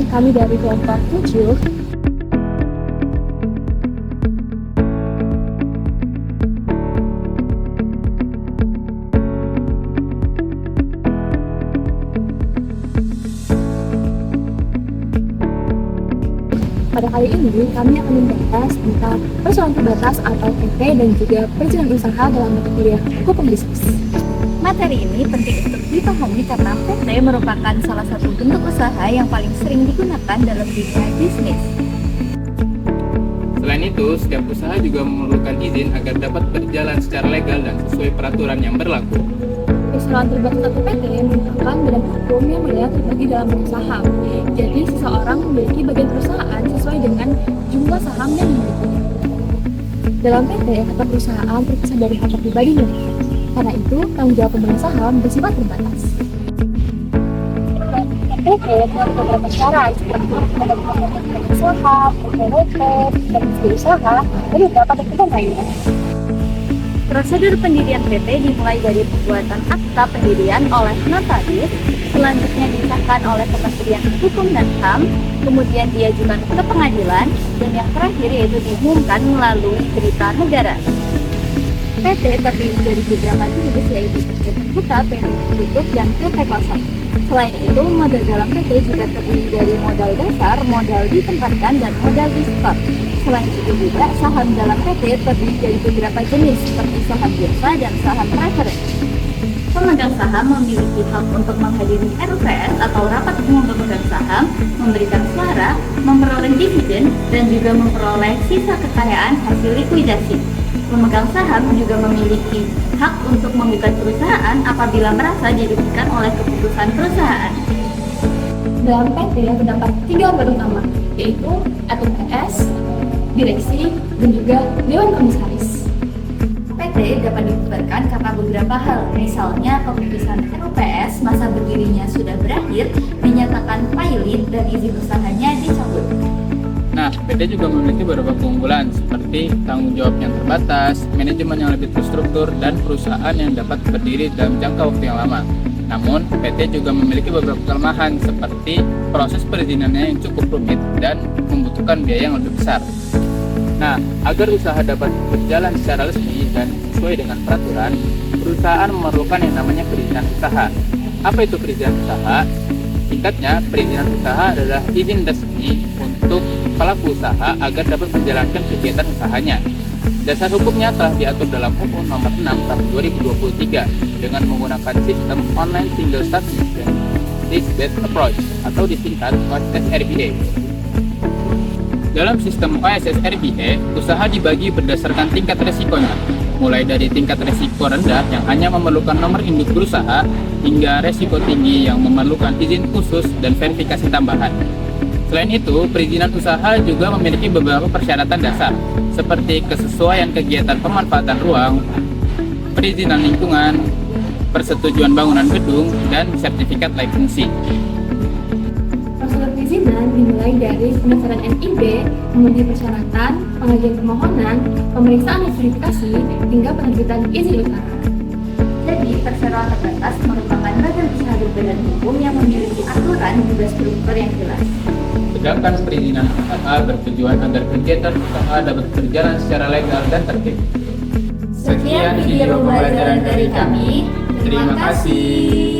kami dari kelompok 7. Pada kali ini, kami akan membahas tentang persoalan terbatas atau PT dan juga perizinan usaha dalam mata kuliah hukum bisnis. Materi ini penting untuk dipahami karena PT merupakan salah satu bentuk usaha yang paling sering digunakan dalam dunia bisnis. Selain itu, setiap usaha juga memerlukan izin agar dapat berjalan secara legal dan sesuai peraturan yang berlaku. Persoalan terbatas atau PT merupakan badan hukum yang mudah terbagi dalam bentuk saham. Jadi, seseorang memiliki bagian perusahaan sesuai dengan jumlah saham yang dimiliki. Dalam PT, harta perusahaan terpisah dari harta pribadinya. Karena itu, tanggung jawab pemegang saham bersifat terbatas. PT dengan beberapa syarat seperti pemegang saham, PPWP, dan usaha, dan beberapa dokumen lainnya. Prosedur pendirian PT dimulai dari pembuatan akta pendirian oleh notaris, selanjutnya disahkan oleh Kementerian Hukum dan HAM, kemudian diajukan ke pengadilan, dan yang terakhir yaitu diumumkan melalui berita negara. PT terdiri dari beberapa jenis yaitu PT terbuka, PT tertutup, dan PT kosong. Selain itu, modal dalam PT juga terdiri dari modal dasar, modal ditempatkan, dan modal disetor. Selain itu juga, saham dalam PT terdiri dari beberapa jenis seperti saham biasa dan saham preferensi. Pemegang saham memiliki hak untuk menghadiri RUPS atau rapat umum pemegang saham, memberikan suara, memperoleh dividen, dan juga memperoleh sisa kekayaan hasil likuidasi. Pemegang saham juga memiliki hak untuk membuka perusahaan apabila merasa dirugikan oleh keputusan perusahaan. Dalam PT terdapat 3 lembaga utama, yaitu RUPS, direksi, dan juga dewan komisaris. PT dapat dibubarkan karena beberapa hal, misalnya keputusan RUPS masa berdirinya sudah berakhir, dinyatakan pailit, dan izin usahanya dicabut. Nah, PT juga memiliki beberapa keunggulan seperti tanggung jawab yang terbatas, manajemen yang lebih terstruktur, dan perusahaan yang dapat berdiri dalam jangka waktu yang lama. Namun, PT juga memiliki beberapa kelemahan seperti proses perizinannya yang cukup rumit dan membutuhkan biaya yang lebih besar. Nah, agar usaha dapat berjalan secara resmi dan sesuai dengan peraturan, perusahaan memerlukan yang namanya perizinan usaha. Apa itu perizinan usaha? Singkatnya, perizinan usaha adalah izin resmi untuk pelaku usaha agar dapat menjalankan kegiatan usahanya. Dasar hukumnya telah diatur dalam UU Nomor 6 Tahun 2023 dengan menggunakan sistem Online Single Submission Risk-Based Approach atau disingkat OSS-RBA. Dalam sistem OSS-RBA, usaha dibagi berdasarkan tingkat resikonya, mulai dari tingkat resiko rendah yang hanya memerlukan nomor induk berusaha, hingga resiko tinggi yang memerlukan izin khusus dan verifikasi tambahan. Selain itu, perizinan usaha juga memiliki beberapa persyaratan dasar, seperti kesesuaian kegiatan pemanfaatan ruang, perizinan lingkungan, persetujuan bangunan gedung, dan sertifikat layak fungsi. Prosedur perizinan dimulai dari pendaftaran NIB, memenuhi persyaratan, pengajuan permohonan, pemeriksaan dan verifikasi, hingga penerbitan izin usaha. Jadi, perseroan terbatas merupakan badan usaha berbadan hukum yang memiliki aturan juga struktur yang jelas. Sedangkan perizinan usaha bertujuan agar kegiatan usaha dapat berjalan secara legal dan tertib. Sekian video pembelajaran dari kami. Terima kasih.